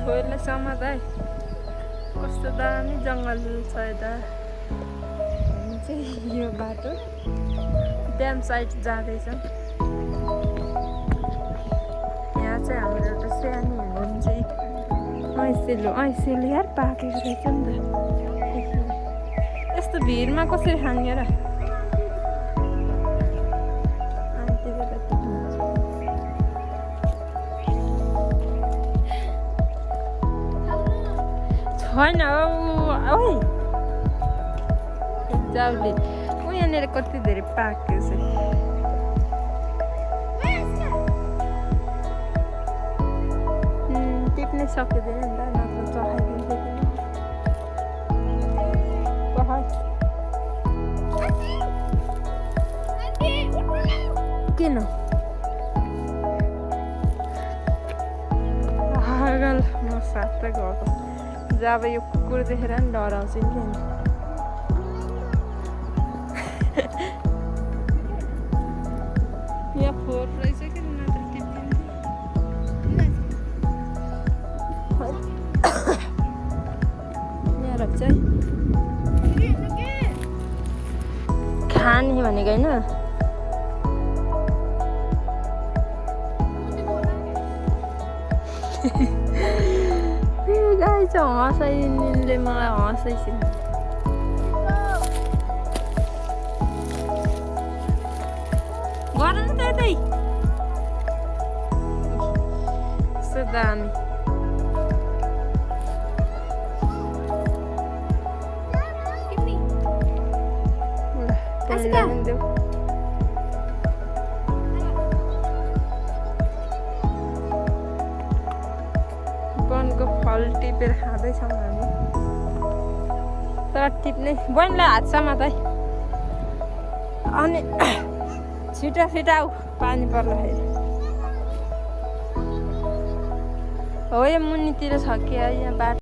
छोरीले समात है कस्तो दामी जङ्गल छ यता हामी चाहिँ यो बाटो ड्याम साइड जाँदैछौँ यहाँ चाहिँ हाम्रो एउटा सानो हुनु चाहिँ ऐसेलु यार पाकेको रहेछ नि त यस्तो भिडमा कसरी खाने र छैन ओइ जाउले यहाँनिर कति धेरै पाकेको छ टिप्नै सकिँदैन नि त नत्र चखाइदिन्थ्यो किन पागल म साथै गएको जब यो कुकुर देखेर नि डराउँछ नि यहाँ फोहोर रहेछ कि नत्र टिप्दिन्थ्यो यहाँ राख्छ खाने भनेको होइन गाई चाहिँ हँसाइले मलाई हँसाइछन् गर न त यतै यस्तो दामी वनको फल टिपेर खाँदैछौँ हामी तर टिप्ने बहिनीलाई हात समात है अनि छिटो आऊ पानी पर्दाखेरि हो यो मुनितिर छ कि यहाँ बाटो